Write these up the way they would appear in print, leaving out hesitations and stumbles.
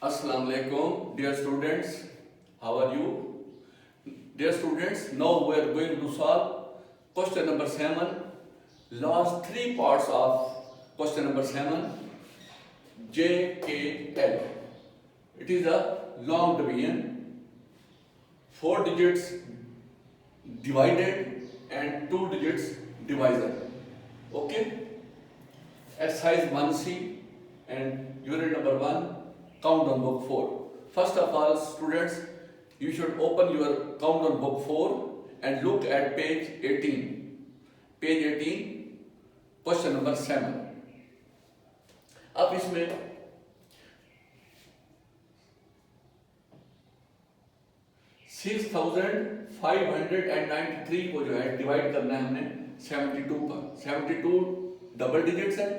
Assalamu alaikum, dear students. How are you? Dear students, now we are going to solve question number 7. Last three parts of question number 7. JKL. It is a long division. 4 digits divided and 2 digits divisor. Okay? Exercise 1C and unit number 1. Count on book 4. First of all, students, you should open your count on book 4 and look at page 18. Page 18, question number 7. अब इसमें $6,593 को जो है divide करना है हमने 72 पर। 72 double digits है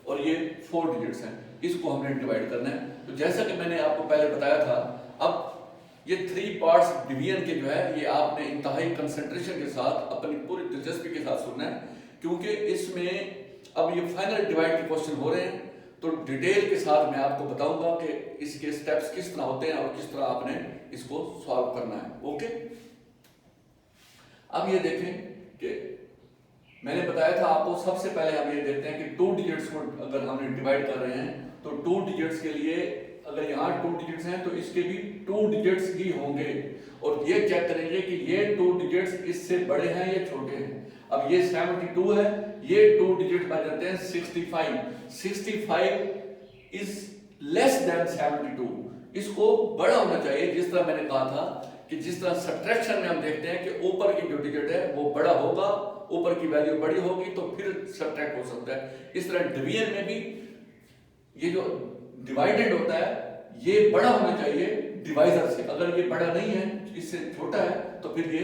और ये 4 डिजिट्स हैं, इसको हमने डिवाइड करना है। तो जैसा कि मैंने आपको पहले बताया था, अब ये 3 पार्ट्स डिवीजन के जो है ये आपने इंतहाई कंसंट्रेशन के साथ अपनी पूरी दिलचस्पी के साथ सुनना है, क्योंकि इसमें अब ये फाइनल डिवाइड के क्वेश्चन हो रहे हैं। तो डिटेल के साथ मैं आपको बताऊंगा कि इसके स्टेप्स किस तरह होते हैं और किस तरह आपने इसको सॉल्व करना है। ओके, अब ये देखें कि मैंने बताया था आपको, सबसे पहले हम ये देखते हैं कि 2 डिजिट्स को अगर हमने डिवाइड कर रहे हैं तो 2 डिजिट्स के लिए अगर यहाँ 2 डिजिट्स हैं तो इसके भी 2 डिजिट्स ही होंगे, और ये चेक करेंगे कि ये 2 डिजिट्स इससे बड़े हैं या छोटे हैं। अब ये 72 है, ये 2 डिजिट बन जाते हैं 65। 65 इज लेस देन 72, इसको बड़ा होना चाहिए। जिस तरह मैंने कहा था कि जिस तरह सब्ट्रैक्शन में हम देखते हैं कि ऊपर की जो डिजिट है वो बड़ा होगा, ऊपर की वैल्यू बड़ी होगी तो फिर सब्ट्रैक्ट हो सकता है। इस तरह डिवीजन में भी ये जो डिवाइडेड होता है ये बड़ा होना चाहिए डिवाइजर से। अगर ये बड़ा नहीं है, इससे छोटा है, तो फिर ये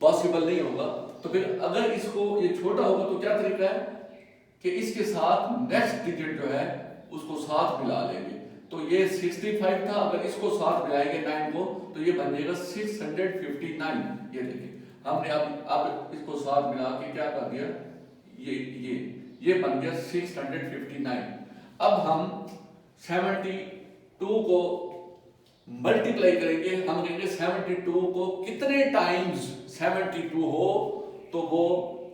पॉसिबल नहीं होगा। तो फिर अगर इसको ये छोटा होगा तो क्या तरीका है कि इसके साथ नेक्स्ट डिजिट जो है उसको साथ मिला लेंगे। तो ये 65 था, अगर इसको साथ मिलाएंगे 9 को तो ये बन जाएगा 659। ये देखिए हमने अब इसको साथ मिला के क्या कर दिया, ये बन गया 659। अब हम 72 को मल्टीप्लाई करेंगे। हम कहेंगे 72 को कितने टाइम्स 72 हो तो वो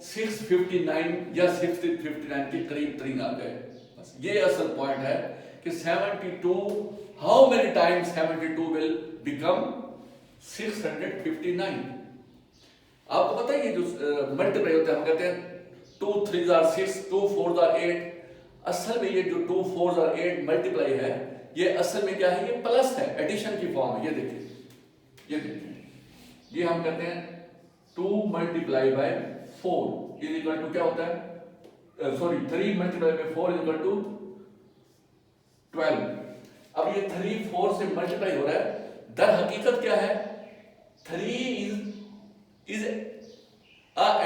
659 या 659 के करीब तरीन आ गए। बस ये असल पॉइंट है कि 72 how many times 72 will become 659। आपको पता है ये जो मल्टीप्लाई होता है, हम कहते हैं 2 3s are 6, 2 4s are 8। असल में ये जो 2 4s are 8 मल्टीप्लाई है, ये असल में क्या है, ये प्लस है, एडिशन की फॉर्म है। ये देखिए ये हम कहते हैं 2 multiply by 4 is equal to क्या होता है, 3 multiply by 4 is equal to 12। अब ये 3 4 से मल्टीप्लाई हो रहा है, दर हकीकत क्या है, 3 is a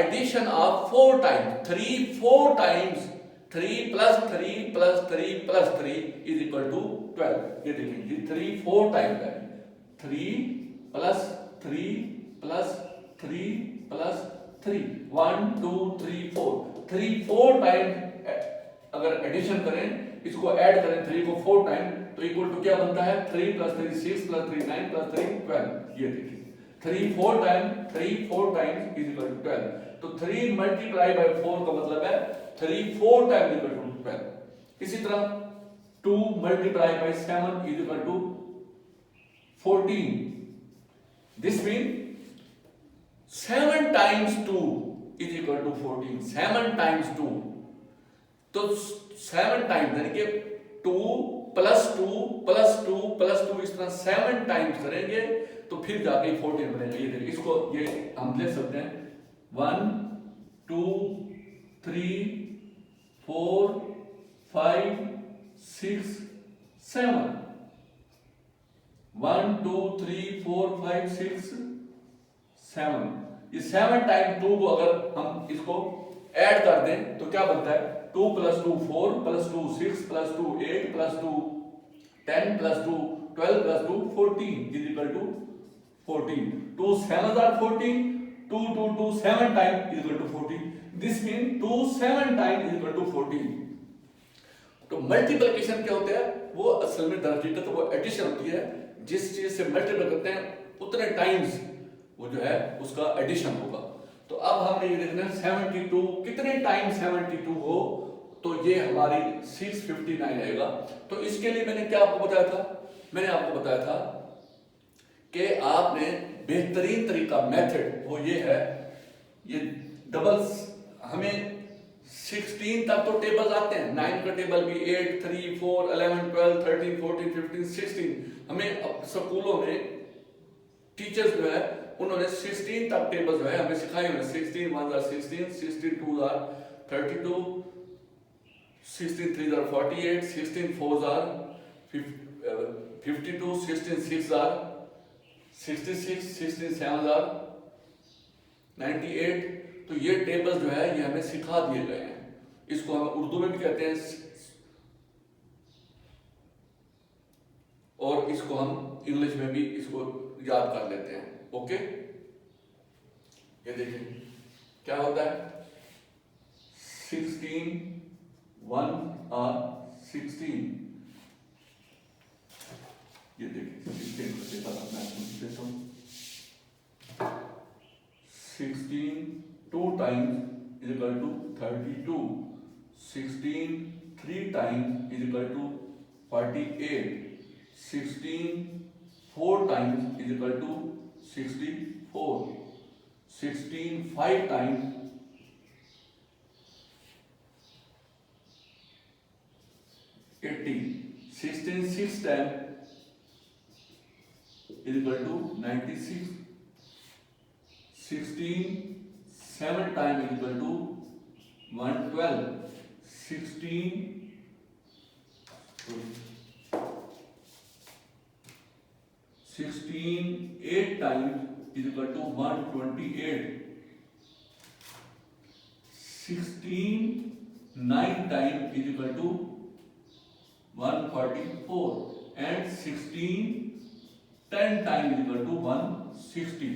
addition of 4 times। 3 4 times 3 plus 3 plus 3 plus 3 is equal to 12। ये देखिए ये 3 4 टाइम्स है, 3 plus 3 plus 3 plus 3 1 2 3 4 3 4 टाइम्स अगर एडिशन करें, इसको ऐड करें 3 को 4 टाइम तो इक्वल टू क्या बनता है, 3 plus 3 6 plus 3 9 plus 3 12। ये देखिए 3 4 टाइम्स इज इक्वल टू 12। तो 3 मल्टीप्लाई बाय 4 का मतलब है 3 4 टाइम्स इक्वल टू 12। इसी तरह 2 multiply by 7 is equal to 14। This mean 7 times 2 is equal to 14। 7 times 2 तो 7 टाइम्स यानी कि 2 प्लस 2 प्लस 2 प्लस 2 इस तरह 7 टाइम्स करेंगे तो फिर जाके 14 बनेगा। ये देखिए इसको ये हम लिख सकते हैं 1 2 3 4 5 6 7 1 2 3 4 5 6 7। ये 7 टाइम्स 2 को अगर हम इसको ऐड कर दें तो क्या बनता है, 2 plus 2 4 plus 2 6 plus 2 8 plus 2 10 plus 2 12 plus 2 14 is equal to 14। 2 7s are 14, 2 2 2 7 times is equal to 14। This means 2 7 times is equal to 14। तो मल्टीप्लिकेशन क्या होता है, वो असल में दरहकीकत वो एडिशन होती है, जिस चीज से मल्टीप्लाई करते हैं उतने टाइम्स वो जो है उसका एडिशन होगा। तो अब हमने ये देखना है 72 कितने टाइम 72 हो, तो ये हमारी 659 आएगा। तो इसके लिए मैंने क्या आपको बताया था, मैंने आपको बताया था कि आपने बेहतरीन तरीका मेथड वो ये है, ये डबल्स हमें 16 तक तो टेबल्स आते हैं, 9 का टेबल भी 8, 3, 4, 11, 12, 13, 14, 15, 16। हमें स्कूलों में टीचर्स जो है उन्होंने 16 तक टेबल जो है हमें सिखाए हुए, 16 1 are 16, 16 2 are 32, 16 3 are 48, 16 4 are 52, 16 6 are 66, 16 7 are 98। तो ये टेबल जो है ये हमें सिखा दिए गए हैं, इसको हम उर्दू में भी कहते हैं और इसको हम इंग्लिश में भी इसको याद कर लेते हैं। ओके, ये देखिए क्या होता है, 16 1 are 16, ये देखिए 16 को देखा था मैं आपको देता हूं, 16 2 times is equal to 32, 16 3 times is equal to 48, 16 4 times is equal to 64, 16 5 times 80, 16 6 times is equal to 96, 16 7 times is equal to 112, 16 8 times is equal to 128, 16 9 times is equal to 144, and 16 10 times is equal to 160।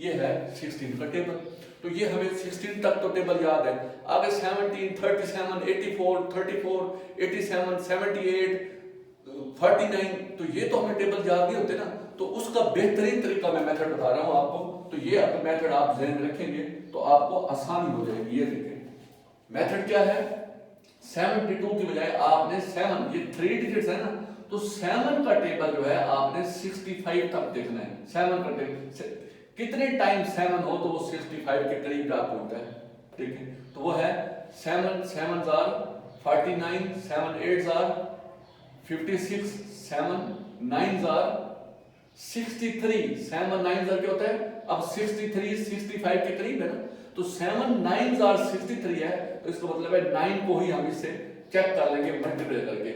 ये है 16 का table. तो ये हमें 16 तक तो table याद है, आगे 17 37 84 34 87 78 49, तो ये तो हमें टेबल याद नहीं होते ना। तो उसका बेहतरीन तरीका मैं मेथड बता रहा हूं आपको, तो ये आप मेथड आप ध्यान में रखेंगे तो आपको आसानी हो जाएगी। ये देखें मेथड क्या है, 72 की बजाय आपने 7, ये 3 डिजिट्स है ना, तो 7 का टेबल जो है आपने 65 तक देखना है। 7 का टेबल कितने टाइम 7 हो तो वो 65 के करीब जा पहुंचता है, ठीक है। तो वो है 7 7s are 49, 7 8s are 56, 7 9s are 63, 7 9s are क्या होता है, अब 63 65 के करीब है ना, तो 7 9s are 63 है, तो इसका मतलब है 9 को ही हम इससे चेक कर लेंगे मल्टीप्लाई करके।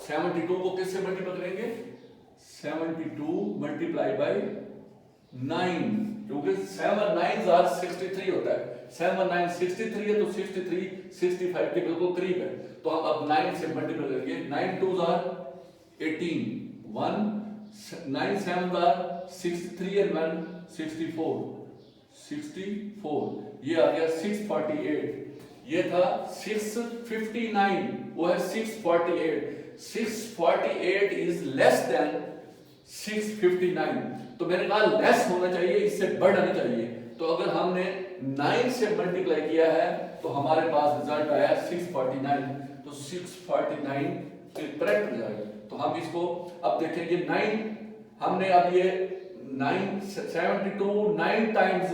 72 को किससे मल्टीप्लाई करेंगे, 72 मल्टीप्लाई बाय 9, क्योंकि 7 9s are 63 होता है, 7 9 63 है, तो 63 65 के बिल्कुल करीब है। तो हम अब 9 से मल्टीप्लाई करेंगे, 9 2s are 18, 1 9 7s are 63 and 1 64, 64, ये आ गया 648, ये था 659, वो है 648, 648 इज लेस देन 659। तो मैंने कहा लेस होना चाहिए, इससे बढ़ना नहीं चाहिए। तो अगर हमने 9 से मल्टीप्लाई किया है तो हमारे पास रिजल्ट आया 649, तो 649 करेक्ट हो जाएगा। तो हम इसको अब देखेंगे 9, हमने अब ये 9 72 9 टाइम्स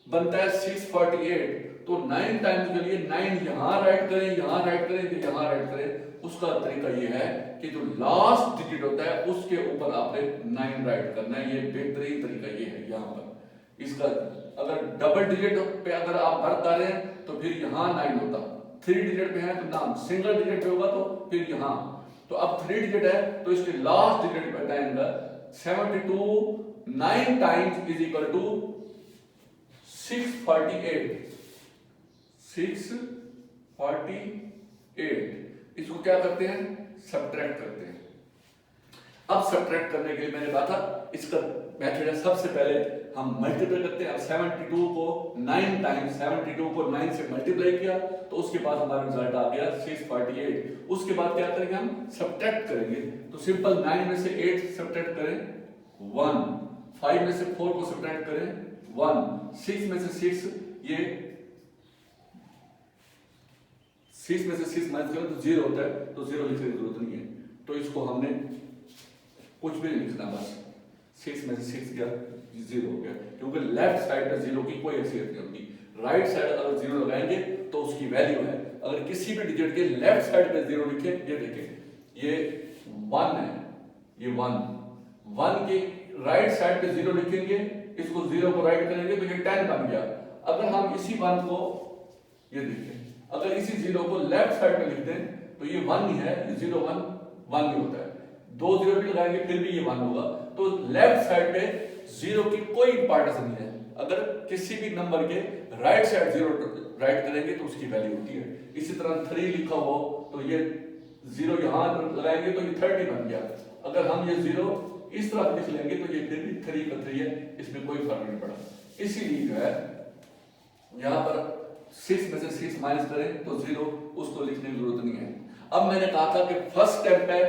बनता है 648, तो 9 टाइम्स के लिए 9 यहां राइट करें, यहां राइट करें, तो यहां राइट करें। उसका तरीका ये है कि जो लास्ट डिजिट होता है उसके ऊपर आपने 9 राइट करना है। ये बेहतरीन तरीका ये है यहाँ पर। इसका अगर डबल डिजिट पे अगर आप वर्क कर रहे हैं तो फिर यहाँ 9 होता, 3 डिजिट पे है तो नाम, सिंगल डिजिट पे होगा तो फिर यहाँ। तो अब 3 डिजिट है तो इसके लास्ट डिजिट पे आएगा 72 9 टाइम्स इज इक्वल टू 648, 648। इसको क्या करते हैं, सब्ट्रैक्ट करते हैं। अब सब्ट्रैक्ट करने के लिए मैंने कहा था इसका मेथड है, सबसे पहले हम मल्टीप्लाई करते हैं। अब 72 को 9 टाइम्स 72 को 9 से मल्टीप्लाई किया तो उसके बाद हमारा रिजल्ट आ गया 648। उसके बाद क्या करेंगे, हम सब्ट्रैक्ट करेंगे। तो सिंपल 9 में से 8 सब्ट्रैक्ट करें 1, 5 में से 4 को सब्ट्रैक्ट करें 1, 6 में से 6 ये 6 में से 6 माइनस करें तो 0 होता है, तो 0 लिखने की जरूरत नहीं है। तो इसको हमने कुछ भी नहीं लिखना, बस 6 में से 6 गया 0 हो गया, क्योंकि लेफ्ट साइड पे 0 की कोई हैसियत नहीं होती। राइट साइड अगर 0 लगाएंगे तो उसकी वैल्यू है। अगर किसी भी डिजिट के लेफ्ट साइड पे 0 लिखे, ये देखें ये 1 है, ये 1 के राइट साइड पे 0 लिखेंगे, इसको 0 को राइट करेंगे तो ये 10 बन गया। अगर हम इसी 1 को, ये देखिए, अगर इसी 0 को लेफ्ट साइड में लिख दें तो ये 1 ही है, 0 1 1 ही होता है। 2 0 भी लगाएंगे फिर भी ये 1 होगा। तो लेफ्ट साइड पे 0 की कोई इंपॉर्टेंस नहीं है। अगर किसी भी नंबर के राइट साइड 0 राइट करेंगे तो उसकी वैल्यू होती है। इसी तरह 3 लिखा हो तो ये 0 यहां लगाएंगे तो ये 30 बन गया। अगर हम ये 0 इस तरह लिख लेंगे तो ये फिर भी 3 का 3 है, इसमें कोई फर्क नहीं पड़ा। इसीलिए जो है यहां पर 6 में से 6 माइनस करें तो 0, उसको लिखने की जरूरत नहीं है। अब मैंने कहा था कि फर्स्ट स्टेप है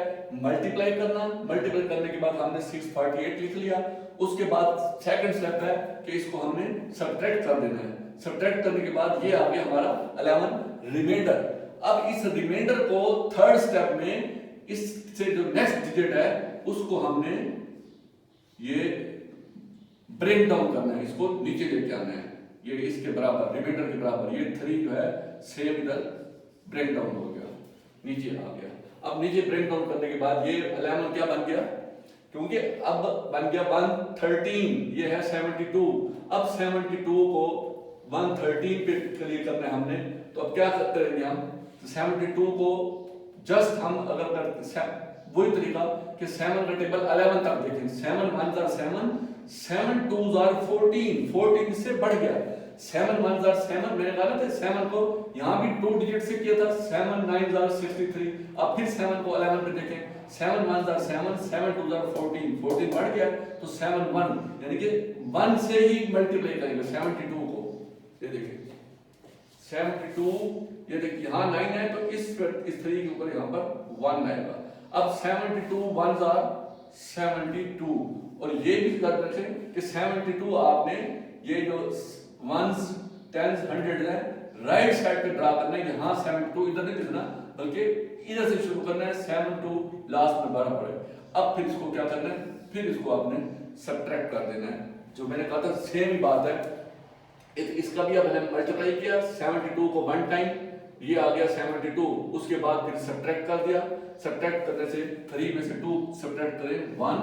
मल्टीप्लाई करना। मल्टीप्लाई करने के बाद हमने 648 लिख लिया। उसके बाद सेकंड स्टेप है कि इसको हमने सब्ट्रैक्ट कर देना है। सब्ट्रैक्ट करने के बाद ये आ गया हमारा 11 रिमाइंडर। अब इस रिमाइंडर को थर्ड स्टेप में इससे जो नेक्स्ट डिजिट है उसको हमने ये ब्रेक डाउन करना है, इसको नीचे लेके आना है, ये इसके बराबर, रिमाइंडर के बराबर। ये 3 जो है सेम इधर ब्रेक डाउन हो गया, नीचे आ गया। अब नीचे ब्रेक डाउन करने के बाद ये 11 क्या बन गया, क्योंकि अब बन गया 113, ये है 72। अब 72 को 113 पे क्लियर करना है हमने, तो अब क्या करेंगे हम, 72 को जस्ट हम अगर करते वही तरीका कि 7 का टेबल 11 तक देखें। 7 1 are 7, 7 2 are 14, 14 से बढ़ गया। 7 1 are 7, मैंने कहा था 7 को यहाँ भी 2 डिजिट से किया था, 7 9 are 63। अब फिर 7 को 11 पे देखें, 7 1 are 7, 7 2 are 14, 14 बढ़ गया तो 7 1, यानी कि 1 से ही मल्टीप्लाई करेंगे 72 को। ये देखिए 72, ये देखिए यहाँ 9 है तो इस 3 के ऊपर यहाँ पर 1 आएगा। अब 72 1s are 72, और ये भी याद रखें कि 72 आपने ये जो 1s 10s 100 है राइट साइड पे ड्रा करना है। यहाँ 72 इधर नहीं लिखना, बल्कि इधर से शुरू करना है, 72 लास्ट में बराबर है। अब फिर इसको क्या करना है, फिर इसको आपने सब्ट्रैक्ट कर देना है। जो मैंने कहा था सेम ही बात है, इसका भी अब हमने मल्टीप्लाई किया, 72 को 1 टाइम, ये आ गया 72। उसके बाद फिर सब्ट्रैक्ट कर दिया। सब्ट्रैक्ट करने से 3 में से 2 सब्ट्रैक्ट करें 1,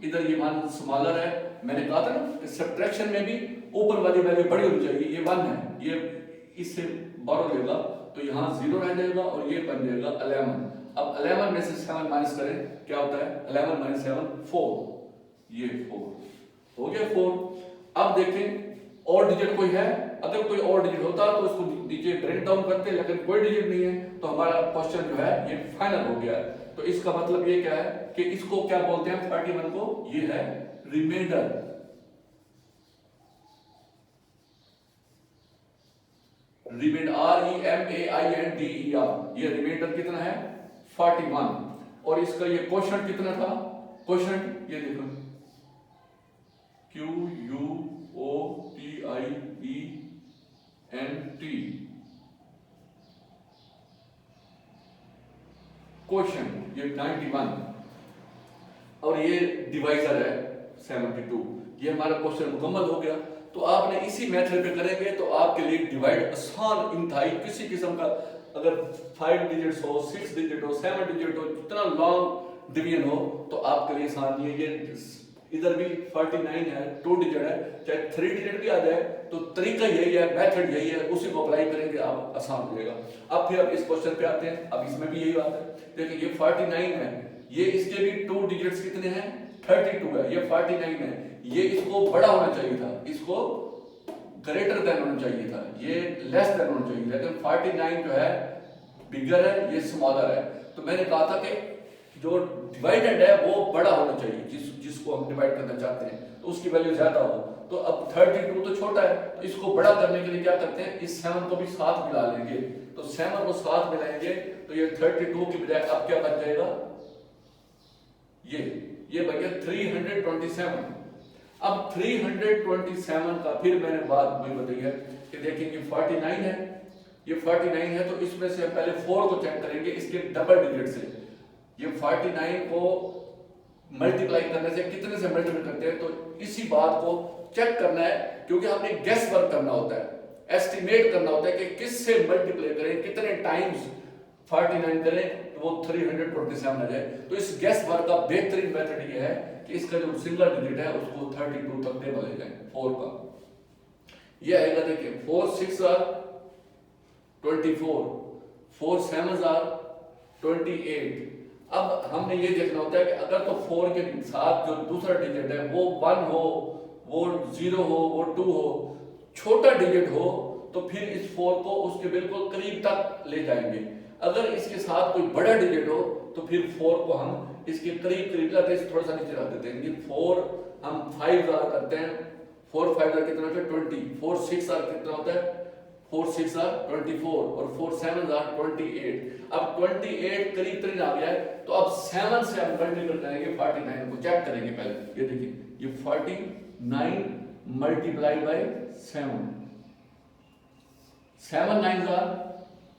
इधर ये 1 स्मॉलर है। मैंने कहा था ना कि सब्ट्रैक्शन में भी ऊपर वाली वैल्यू बड़ी होनी चाहिए। ये 1 है, ये इससे बड़ा लेगा तो यहाँ 0 रह जाएगा और ये बन जाएगा 11। अब 11 में से 7 माइनस करें, क्या होता है, 11 माइनस 7 4, ये 4 हो गया 4। अब देखें और डिजिट कोई है, अगर कोई और डिजिट होता तो उसको नीचे ब्रेक डाउन करते, लेकिन कोई डिजिट नहीं है तो हमारा क्वेश्चन जो है ये फाइनल हो गया है। तो इसका मतलब ये क्या है कि इसको क्या बोलते हैं 31 को, ये है रिमाइंडर। रिमाइंडर REMAINDER, ये रिमाइंडर कितना है 41। और इसका ये क्वेश्चन कितना था, क्वेश्चन ये देखो QUOTIENT, क्वेश्चन ये 91, और ये डिवाइजर है 72। ये हमारा क्वेश्चन मुकम्मल हो गया। तो आपने इसी मेथड पे करेंगे तो आपके लिए डिवाइड आसान इंतहाई, किसी किस्म का अगर 5 डिजिट्स हो, 6 डिजिट हो, 7 डिजिट हो, जितना लॉन्ग डिवीजन हो तो आपके लिए आसान नहीं है। ये इधर भी 49 है, 2 डिजिट है, चाहे 3 डिजिट भी आ जाए तो तरीका यही है, मेथड यही है, उसी को अप्लाई करेंगे आप आसान हो जाएगा। अब फिर इस क्वेश्चन पे आते हैं। अब इसमें भी यही बात है, देखिए ये 49 है, ये इसके भी 2 डिजिट्स कितने हैं 32 है, ये 49 है, ये इसको बड़ा होना चाहिए था, इसको ग्रेटर देन होना चाहिए था, ये लेस देन होना चाहिए, लेकिन 49 जो है बिगर है, ये स्मॉलर है। तो मैंने कहा था कि जो डिवाइडेंड है वो बड़ा होना चाहिए, जिसको हम डिवाइड करना चाहते हैं तो उसकी वैल्यू ज्यादा हो। तो अब 32 तो छोटा है, तो इसको बड़ा करने के लिए क्या करते हैं, इस 7 को भी साथ मिला लेंगे। तो 7 को साथ मिलाएंगे तो ये 32 की बजाय अब क्या बच जाएगा, ये बच गया 327। अब 327 का फिर मैंने बात वही बताई है कि देखेंगे 49 है, ये 49 है तो इसमें से पहले 4 को चेक करेंगे इसके डबल डिजिट से। ये 49 को मल्टीप्लाई करने से कितने से मल्टीप्लाई करते हैं, तो इसी बात को चेक करना है, क्योंकि हमने गेस वर्क करना होता है, एस्टिमेट करना होता है कि किससे मल्टीप्लाई करें, कितने टाइम्स 49 करें तो वो 327 आ जाए। तो इस गेस वर्क का बेहतरीन मेथड ये है कि इसका जो सिंगल डिजिट है उसको 32 तक टेबल ले जाए 4 का। ये आएगा देखिए 4 6 आर 24, 4 7 आर 28। अब हमने ये देखना होता है कि अगर तो 4 के साथ जो दूसरा डिजिट है वो 1 हो, वो 0 हो, वो 2 हो, छोटा डिजिट हो तो फिर इस 4 को उसके बिल्कुल करीब तक ले जाएंगे। अगर इसके साथ कोई बड़ा डिजिट हो तो फिर 4 को हम इसके करीब करीब लाते हैं, थोड़ा सा नीचे रख देते हैं। 4 हम 5 आर करते हैं, 4 5 आर कितना होता है 20, 4 6 आर कितना होता है 4 6 आर 24 और 4 7 आर 28। अब 28 करीब करीब आ गया है तो अब 7 से हम मल्टीप्लाई करेंगे 49 को, चेक करेंगे पहले। ये देखिए ये 49 मल्टीप्लाई बाय 7, 7 9 आर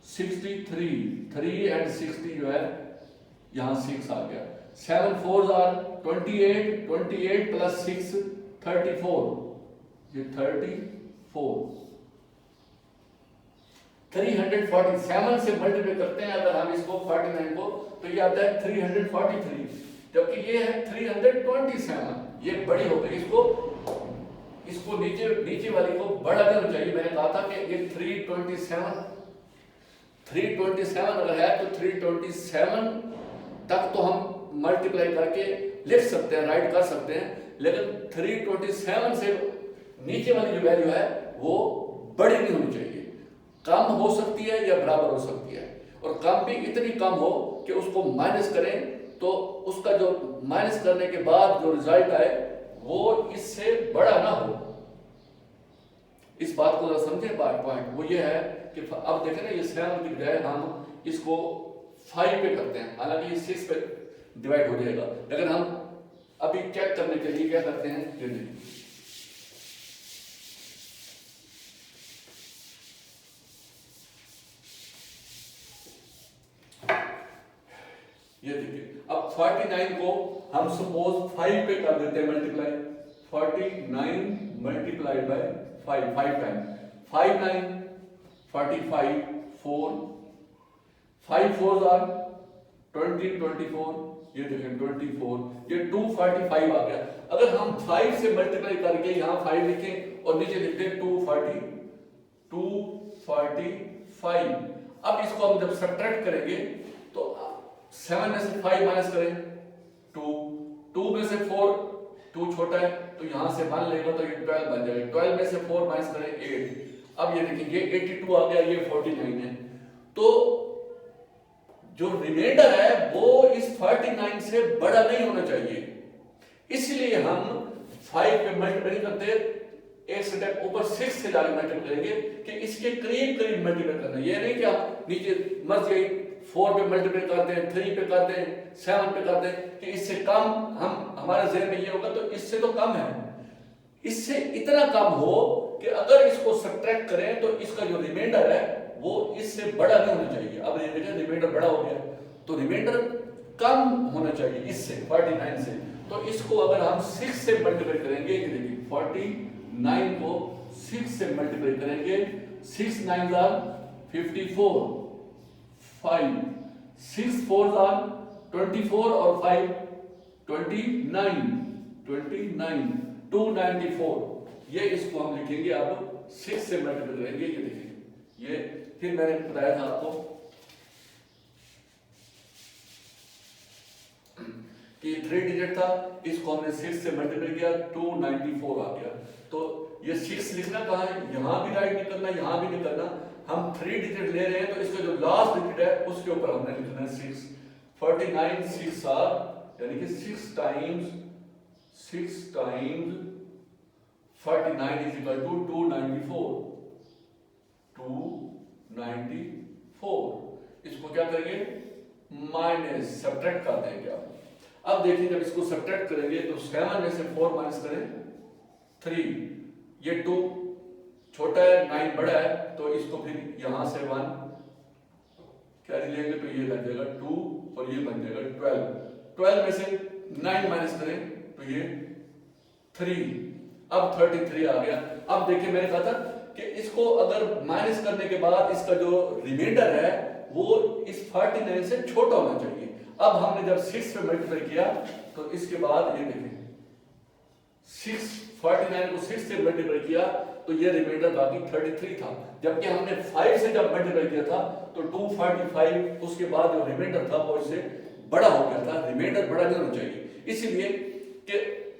63, 3 एंड 60 जो है यहां 6 आ गया। 7 4 आर 28, 28 प्लस 6 34, ये 34। 347 से मल्टीप्लाई करते हैं अगर हम इसको 49 को तो ये आता है 343, जबकि ये है 327। ये बड़ी हो गई, इसको नीचे वाली को बड़ा करना चाहिए। मैंने कहा था कि ये 327 अगर है तो 327 तक तो हम मल्टीप्लाई करके लिख सकते हैं, राइट कर सकते हैं, लेकिन 327 से नीचे वाली जो वैल्यू है वो बड़ी नहीं होनी चाहिए, कम हो सकती है या बराबर हो सकती है। और कम भी इतनी कम हो कि उसको माइनस करें तो उसका जो माइनस करने के बाद जो रिजल्ट आए वो इससे बड़ा ना हो। इस बात को समझे, पॉइंट वो ये है कि अब देखें ना, ये 7 की बजाय हम इसको 5 पे करते हैं, हालांकि ये 6 पे डिवाइड हो जाएगा, लेकिन हम अभी चेक करने के लिए क्या करते हैं, ये देखिए अब 49 को हम सपोज 5 पे कर देते हैं multiply. 49 multiplied by 5, 5 time 5 9 45, 4 5 4 are 20 24, ये देखें 24, ये 245 आ गया। अगर हम 5 से मल्टीप्लाई करके यहाँ 5 लिखें और नीचे लिखते हैं 245। अब इसको हम जब सब्ट्रैक्ट करेंगे तो 7 में से 5 माइनस करें 2 में से 4, 2 छोटा है तो यहां से 1 लेगा तो ये 12 बन जाएगा। 12 में से 4 माइनस करें 8। अब ये देखिए ये 82 आ गया, ये 49 है। तो जो रिमाइंडर है वो इस 49 से बड़ा नहीं होना चाहिए, इसलिए हम 5 पे मल्टीप्लाई करते, एक स्टेप ऊपर 6 से जाकर मल्टीप्लाई करेंगे कि इसके करीब करीब मल्टीप्लाई करना। ये नहीं कि आप नीचे मर जाए 4 पे मल्टीप्लाई करते हैं, 3 पे करते हैं, 7 पे करते हैं कि इससे कम, हमारे ज़हन में ये होगा तो इससे तो कम है, इससे इतना कम हो कि अगर इसको सब्ट्रैक्ट करें तो इसका जो रिमाइंडर है वो इससे बड़ा नहीं होना चाहिए। अब ये देखें रिमाइंडर बड़ा हो गया तो रिमाइंडर कम होना चाहिए इससे 49 से। तो इसको अगर हम 6 से मल्टीप्लाई करेंगे, ये देखिए 49 को 6 से मल्टीप्लाई करेंगे, 6 9 आर 54, 5 6 4 आर 24 और 5 29, 294। ये इसको हम लिखेंगे अब 6 से मल्टीप्लाई करेंगे। ये देखिए ये फिर मैंने बताया था आपको कि 3 डिजिट था, इसको हमने 6 से मल्टीप्लाई किया 294 आ गया। तो ये 6 लिखना कहाँ है, यहां भी राइट नहीं करना, यहां भी नहीं करना, हम 3 डिजिट ले रहे हैं तो इसका जो लास्ट डिजिट है उसके ऊपर हमने लिखना है 6। 49 6 आर, यानी कि 6 टाइम्स 49 इज इक्वल टू 294। इसको क्या करेंगे, माइनस सब्ट्रैक्ट कर देंगे। अब देखिए जब इसको सब्ट्रैक्ट करेंगे तो 7 में से 4 माइनस करें 3, ये 2 छोटा है 9 बड़ा है, तो इसको फिर यहां से 1 कैरी लेंगे तो ये बन जाएगा 2 और ये बन जाएगा 12 में से 9 माइनस करें तो ये 3, अब 33 आ गया। अब देखिए मैंने कहा था कि इसको अगर माइनस करने के बाद इसका जो रिमाइंडर है वो इस 49 से छोटा होना चाहिए। अब हमने जब 6 पे मल्टीप्लाई किया तो इसके बाद ये देखें 49 को 6 से मल्टीप्लाई किया तो ये रिमाइंडर बाकी 33 था, जबकि हमने 5 से जब मल्टीप्लाई किया था तो 245, उसके बाद जो रिमाइंडर था वो इससे बड़ा हो गया था। रिमाइंडर बड़ा नहीं होना चाहिए, इसीलिए कि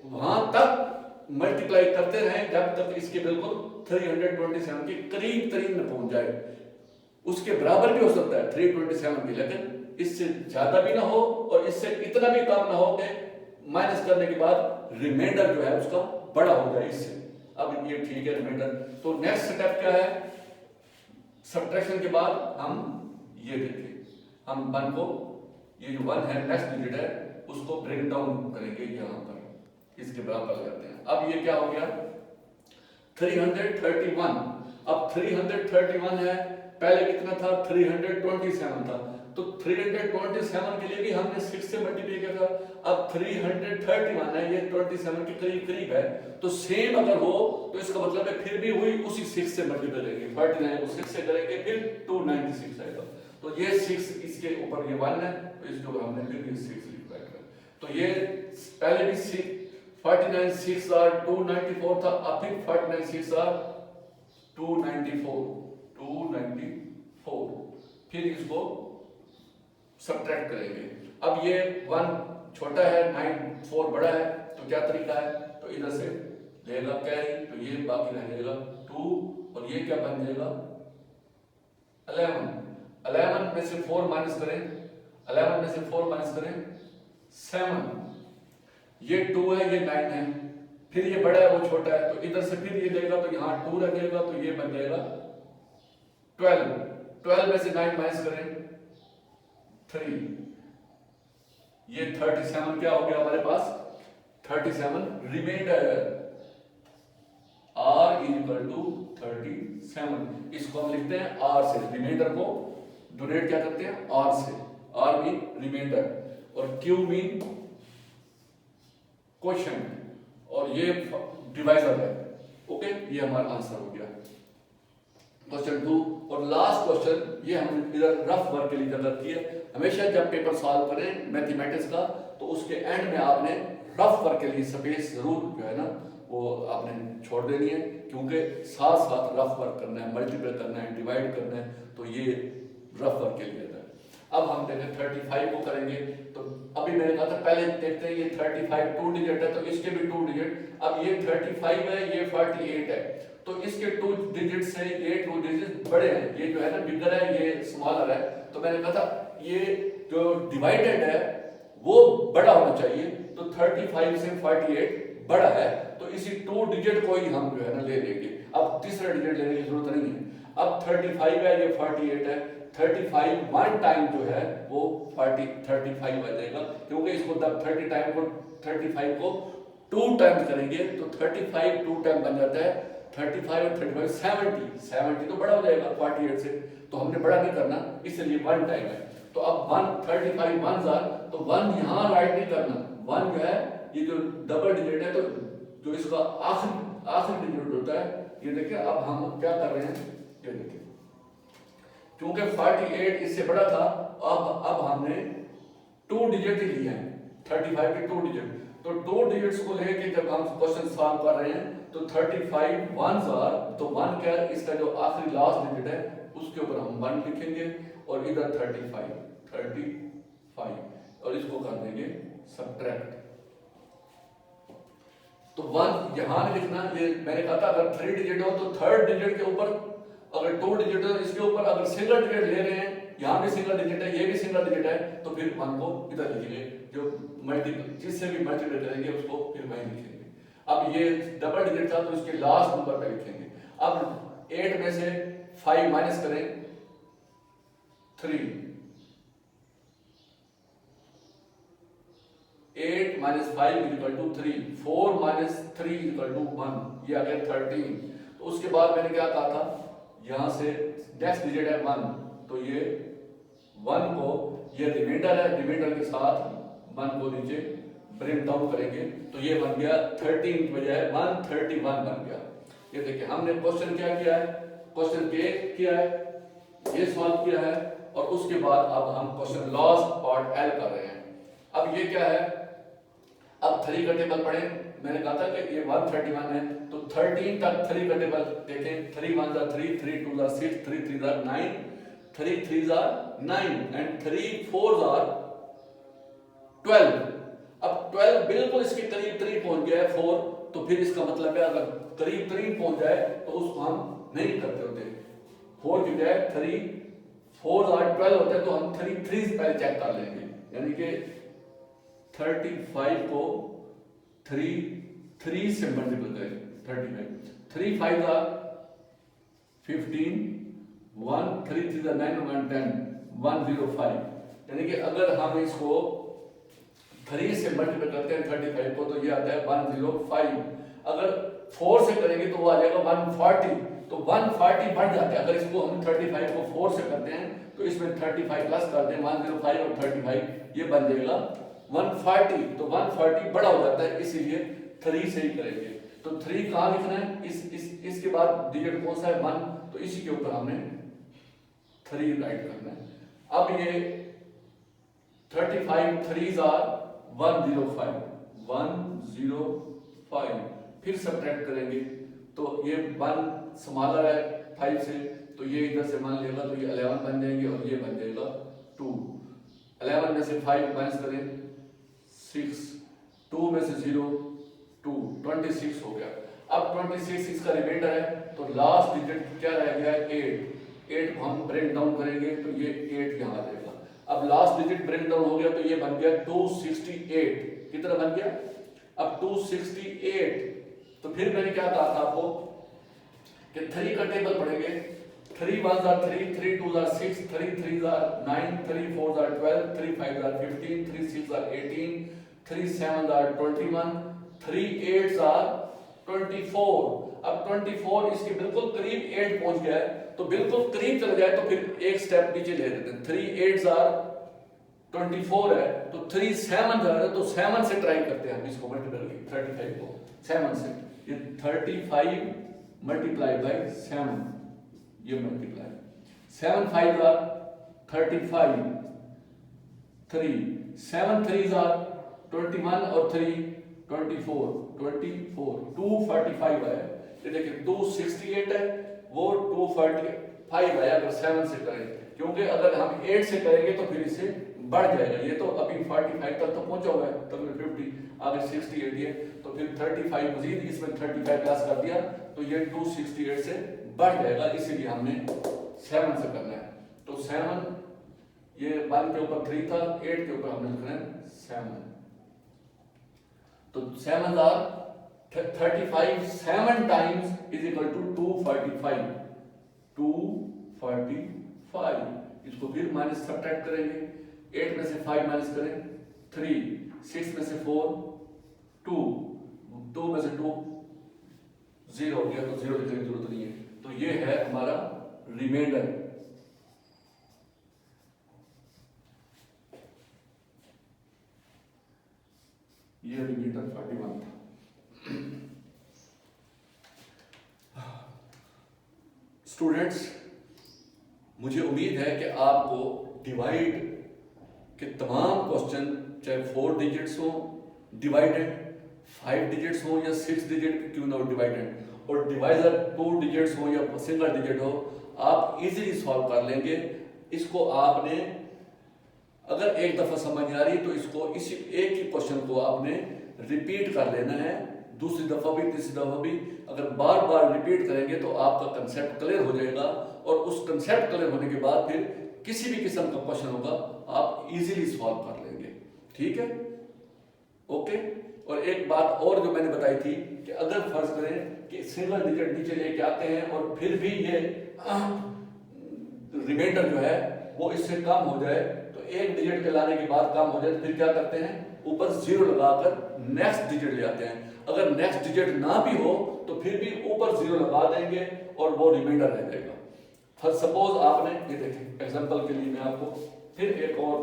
वहां तक मल्टीप्लाई करते रहें जब तक इसके बिल्कुल 327 के करीब में पहुंच जाए। उसके बराबर भी हो सकता है 327 की, लेकिन इससे ज्यादा भी ना हो और इससे इतना भी कम ना हो कि माइनस करने के बाद रिमाइंडर जो है उसका बड़ा हो जाए इससे। अब ये ठीक है रिमाइंडर। तो नेक्स्ट स्टेप क्या है, सब्ट्रैक्शन के बाद हम ये देखें, हम 1 को, ये जो 1 है नेक्स्ट डिजिट है, उसको ब्रेक डाउन करेंगे यहां पर, इसके बराबर करते हैं। अब ये क्या हो गया 331। अब 331 है, पहले कितना था 327 था, तो 327 के लिए भी हमने 6 से मल्टीप्लाई किया था। अब 331 है, ये 27 के करीब है, तो सेम अगर हो तो इसका मतलब है फिर भी हुई उसी 6 से मल्टीप्लाई करेंगे, 49 को 6 से करेंगे फिर 296 आएगा। तो ये 6 इसके ऊपर ये 1 है, तो इसके ऊपर हमने फिर ये 6 लिखा है। तो ये पहले भी 49 6 आर 294 था, अब फिर 49 6 आर 294, फिर इसको सब्ट्रैक्ट करेंगे। अब ये 1 छोटा है 9 4 बड़ा है, तो क्या तरीका है, तो इधर से लेगा कैरी, तो ये बाकी रह जाएगा 2 और ये क्या बन जाएगा 11 में से 4 माइनस करें, 11 में से 4 माइनस करें 7, ये 2 है ये 9 है, फिर ये बड़ा है वो छोटा है, तो इधर से फिर ये देगा तो यहाँ 2 रखेगा तो ये बन जाएगा 12 में से 9 माइनस करें 3, ये 37 क्या हो गया हमारे पास 37 रिमाइंडर r इक्वल टू 37। इसको हम लिखते हैं r से, रिमाइंडर को डोनेट क्या करते हैं r से, r मीन रिमाइंडर और q मीन क्वेश्चन और ये डिवाइजर है। ओके, ये हमारा आंसर हो गया क्वेश्चन 2। और लास्ट क्वेश्चन ये हम इधर रफ वर्क के लिए जगह की है। हमेशा जब पेपर सॉल्व करें मैथमेटिक्स का तो उसके एंड में आपने रफ वर्क के लिए स्पेस जरूर जो है ना वो आपने छोड़ देनी है, क्योंकि साथ साथ रफ वर्क करना है, मल्टीप्लाई करना है, डिवाइड करना है, तो ये रफ वर्क के लिए है। अब हम देखें 35 को करेंगे, तो अभी मैंने कहा था पहले देखते हैं ये 35 2 डिजिट है तो इसके भी 2 डिजिट। अब ये 35 है ये 48 है, तो इसके 2 डिजिट से ये 2 डिजिट बड़े हैं, ये जो है ना बिगर है ये स्मॉलर है, तो मैंने कहा था ये जो डिवाइडेड है वो बड़ा होना चाहिए, तो 35 से 48 बड़ा है, तो इसी 2 डिजिट को ही हम जो है ना ले लेंगे। अब तीसरा डिजिट लेने की जरूरत नहीं है। अब 35 है ये 48 है, 35 1 टाइम जो है वो 35 आ जाएगा, क्योंकि इसको जब 35 को 2 टाइम्स करेंगे तो 35 2 टाइम बन जाता है 35 और 35 70 तो बड़ा हो जाएगा 48 से, तो हमने बड़ा नहीं करना इसलिए 1 टाइम है। तो अब 35 1 तो 1 यहाँ राइट नहीं करना, 1 जो है ये जो डबल डिजिट है, तो जो इसका आखिरी डिजिट होता है ये देखिए। अब हम क्या कर रहे हैं ये देखिए, क्योंकि 48 इससे बड़ा था, अब हमने 2 डिजिट ही लिए हैं 35 के 2 डिजिट, तो 2 डिजिट्स को लेके जब हम क्वेश्चन सॉल्व कर रहे हैं तो 35 1s आर, तो 1 क्या है इसका जो आखिरी लास्ट डिजिट है उसके ऊपर हम 1 लिखेंगे और इधर 35 और इसको कर देंगे सब्ट्रैक्ट। तो 1 यहां नहीं लिखना, ये मैंने कहा था अगर 3 डिजिट हो तो थर्ड डिजिट के ऊपर, अगर 2 डिजिट हो इसके ऊपर, अगर सिंगल डिजिट ले रहे हैं यहाँ भी सिंगल डिजिट है, ये भी सिंगल डिजिट है, तो फिर 1 को इधर लिखेंगे, जो मल्टीपल जिससे भी मल्टीप्लाई करेंगे उसको फिर वहीं लिखेंगे। अब ये डबल डिजिट था तो इसके लास्ट नंबर पे लिखेंगे। अब 8 में से 5 माइनस करें 3, 8 minus 5 equal to 3, 4 minus 3 equal to 1, ये आ गया 13। तो उसके बाद मैंने क्या कहा था, यहां से नेक्स्ट डिजिट है 1, तो ये 1 को, ये रिमाइंडर है, रिमाइंडर के साथ 1 को नीचे ब्रिंग डाउन करेंगे, तो ये बन गया 13 की बजाय 131 बन गया। ये देखिए हमने क्वेश्चन क्या किया है, क्वेश्चन के किया है, ये सॉल्व किया है, और उसके बाद अब हम क्वेश्चन लास्ट पार्ट एल कर रहे हैं। अब ये क्या है, अब 3 का टेबल पढ़े, मैंने कहा था कि ये 131 है, तो 13 तक 3 का टेबल देखें, 3 1 3, 3 2 6, 3 3 9, 3 3 9 एंड 3 4 12। अब 12 बिल्कुल इसके करीब 3 पहुंच गया है 4, तो फिर इसका मतलब है अगर करीब 3 पहुंच जाए तो उसको हम नहीं करते होते, 4 की बजाय 3 4 12 होते हैं, तो हम 3 3 से पहले चेक कर लेंगे, यानी कि 35 को 3 से मल्टीपल करें, 35 3 5 15, 1 3 3 9 1 10 105, यानी कि अगर हम इसको 3 से मल्टीपल करते हैं 35 को, तो ये आता है 105। अगर 4 से करेंगे तो वो आ जाएगा 140, तो 140 बढ़ जाता है। अगर इसको हम 35 को 4 से करते हैं तो इसमें 35 प्लस करते हैं, 105 और 35, ये बन जाएगा 140, तो 140 बड़ा हो जाता है, इसीलिए 3 से ही करेंगे। तो 3 कहाँ लिखना है, इसके बाद डिजिट कौन सा है 1, तो इसी के ऊपर हमने 3 राइट करना है। अब ये 35 3s are 105, 105, फिर सब्ट्रैक्ट करेंगे, तो ये 1 स्मॉलर है 5 से, तो ये इधर से मान लेगा, तो ये 11 बन जाएंगे, और ये बन जाएगा 2। 11 में से 5 माइनस करें 6, 2 में से 0 2, 26 हो गया। अब 26 इसका रिमाइंडर है, तो लास्ट डिजिट क्या रह गया है 8 को हम ब्रेक डाउन करेंगे, तो ये 8 यहाँ आ जाएगा। अब लास्ट डिजिट ब्रेक डाउन हो गया, तो ये बन गया 268, कितना बन गया, अब 268। तो फिर मैंने क्या कहा था आपको कि 3 का टेबल पढ़ेंगे, 3 1 3, 3 2 6, 3 3 9, 3 4 12, 3 5 15, 3 6 18, 3 7 21, 3 8 24। अब 24 इसके बिल्कुल करीब 8 पहुंच गया है, तो बिल्कुल करीब चला जाए तो फिर एक स्टेप नीचे ले लेते हैं। 3 8 24 है, तो 3 7 है, तो 7 से ट्राई करते हैं हम इसको मल्टीप्लाई, 35 को 7 से, ये 35 मल्टीप्लाई बाय 7, ये मल्टीप्लाई 7 5 35, 3 7 3 21 और 3 24, 245 है। ये देखिए 268 है, वो 245 आया अगर 7 से करें, क्योंकि अगर हम 8 से करेंगे तो फिर इसे बढ़ जाएगा। ये तो अभी 45 तक तो पहुंचा हुआ है, तब 50 आगे 68 है, तो फिर 35 मजीद इसमें 35 प्लस कर दिया, तो ये 268 से बढ़ जाएगा, इसीलिए हमने 7 से करना है। तो 7, ये 1 के ऊपर 3 था, 8 के ऊपर हमने लिखना है 7, तो 7 35 7 टाइम्स इज इक्वल टू 245, 245। इसको फिर माइनस सब्ट्रैक्ट करेंगे, 8 में से 5 माइनस करें 3, 6 में से 4 2, 2 में से 2 0 हो गया, तो 0 लिखने की जरूरत नहीं है। तो ये है हमारा रिमाइंडर। ये रिमाइंडर 41 था। स्टूडेंट्स, मुझे उम्मीद है कि आपको डिवाइड के तमाम क्वेश्चन, चाहे 4 डिजिट्स हो डिवाइडेड, 5 डिजिट्स हो या 6 डिजिट क्यों ना हो डिवाइडेड, और डिवाइजर 2 डिजिट्स हो या सिंगल डिजिट हो, आप इजीली सॉल्व कर लेंगे। इसको आपने अगर एक दफा समझ आ रही तो इसको इसी एक ही क्वेश्चन को आपने रिपीट कर लेना है, दूसरी दफा भी तीसरी दफा भी। अगर बार बार रिपीट करेंगे तो आपका कंसेप्ट क्लियर हो जाएगा, और उस कंसेप्ट क्लियर होने के बाद फिर किसी भी किस्म का क्वेश्चन होगा आप इजीली सॉल्व कर लेंगे। ठीक है, ओके। और एक बात और जो मैंने बताई थी कि अगर फर्ज करें कि सिंगल डिजिट नीचे लेके आते हैं और फिर भी ये रिमाइंडर जो है वो इससे कम हो जाए, तो एक डिजिट के लाने के बाद कम हो जाए, तो फिर क्या करते हैं, ऊपर जीरो लगाकर नेक्स्ट डिजिट ले आते हैं। अगर नेक्स्ट डिजिट ना भी हो तो फिर भी ऊपर जीरो लगा देंगे और वो रिमाइंडर रह जाएगा। फॉर सपोज आपने ये देखें, एग्जांपल के लिए मैं आपको फिर एक और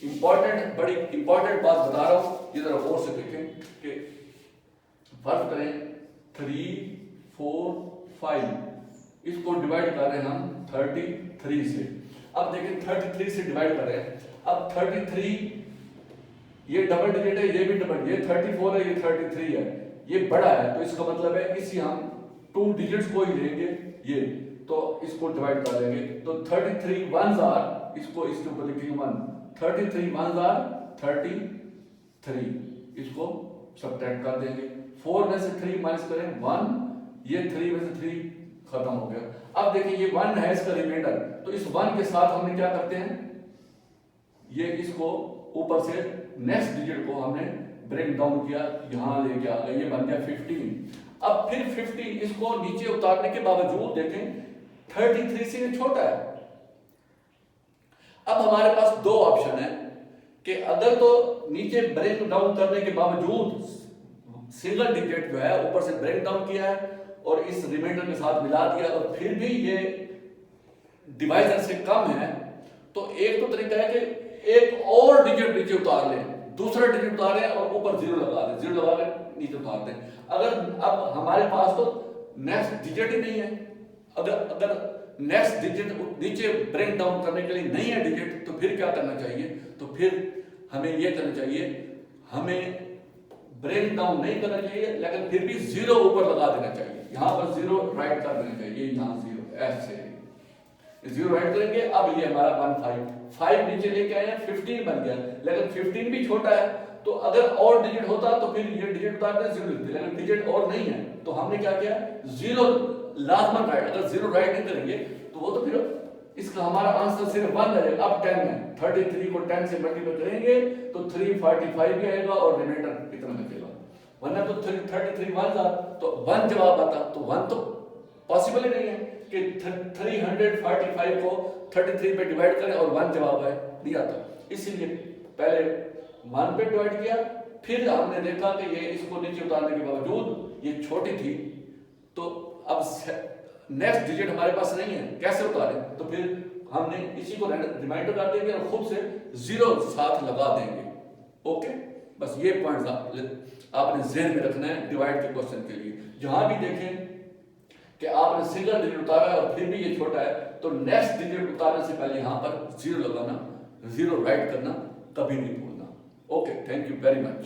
बड़ी इंपॉर्टेंट बात बता रहा हूं, ये जरा गौर से देखें कि फर्क करें 3, 4, 5 इसको डिवाइड कर रहे हैं हम 33 से। अब देखें 33 से डिवाइड कर रहे हैं, अब 33 ये डबल डिजिट है, ये भी डबल, ये 34 है, ये 33 है, ये बड़ा है, तो इसका मतलब है इसी हम 2 डिजिट्स को ही लेंगे, ये तो इसको डिवाइड कर देंगे, तो 33 1s आर, इसको इसके ऊपर लिखेंगे 1, 33 1s आर 33, इसको सब्ट्रैक्ट कर देंगे, 4 में से 3 माइनस करें 1, ये 3 में से 3 खत्म हो गया। अब देखिए ये 1 है इसका रिमाइंडर, तो इस 1 के साथ हमने क्या करते हैं, ये इसको ऊपर से नेक्स्ट डिजिट को हमने ब्रेक डाउन किया, यहां लेके आ गए, ये बन गया 15। अब फिर 15 इसको नीचे उतारने के बावजूद देखें 33 से ये छोटा है। अब हमारे पास दो ऑप्शन है कि अगर तो नीचे ब्रेक डाउन करने के बावजूद सिंगल डिजिट जो है ऊपर से ब्रेक डाउन किया है और इस रिमाइंडर के साथ मिला दिया और फिर भी ये डिवाइजर से कम है, तो एक तो तरीका है कि एक और डिजिट नीचे उतार लें, दूसरा डिजिट उतारें और ऊपर जीरो लगा दें, जीरो लगा के नीचे उतार दें। अगर अब हमारे पास तो नेक्स्ट डिजिट ही नहीं है, अगर नेक्स्ट डिजिट नीचे ब्रेक डाउन करने के लिए नहीं है डिजिट, तो फिर क्या करना चाहिए, तो फिर हमें यह करना चाहिए, हमें ब्रेक डाउन नहीं करना चाहिए लेकिन फिर भी जीरो ऊपर लगा देना चाहिए, यहां पर जीरो राइट कर देना चाहिए, यहां जीरो ऐसे जीरो राइट करेंगे। अब ये हमारा 5 नीचे लेके आए हैं, 15 बन गया, लेकिन 15 भी छोटा है, तो अगर और डिजिट होता तो फिर ये डिजिट उतारते जीरो लिखते, लेकिन डिजिट और नहीं है, तो हमने क्या किया, जीरो लाजमन राइट, अगर जीरो राइट नहीं करेंगे तो वो तो फिर इसका हमारा आंसर सिर्फ 1 रहेगा। अब 10 है, 33 को 10 से मल्टीप्लाई करेंगे तो 345 भी आएगा और रिमाइंडर इतना बचेगा, वरना तो 33 1 था तो 1 जवाब आता, तो 1 तो पॉसिबल ही नहीं है कि 345 को 33 पे डिवाइड करें और 1 जवाब आए, नहीं आता। इसीलिए पहले 1 पे डिवाइड किया, फिर हमने देखा कि ये इसको नीचे उतारने के बावजूद ये छोटी थी, तो अब नेक्स्ट डिजिट हमारे पास नहीं है, कैसे उतारें, तो फिर हमने इसी को रिमाइंडर कर देंगे और खुद से जीरो साथ लगा देंगे। ओके, बस ये पॉइंट्स आपने ज़हन में रखना है डिवाइड के क्वेश्चन के लिए। जहां भी देखें कि आपने सिंगल डिजिट उतारा है और फिर भी ये छोटा है, तो नेक्स्ट डिजिट उतारने से पहले यहां पर जीरो लगाना, जीरो राइट करना कभी नहीं भूलना। Okay, thank you very much.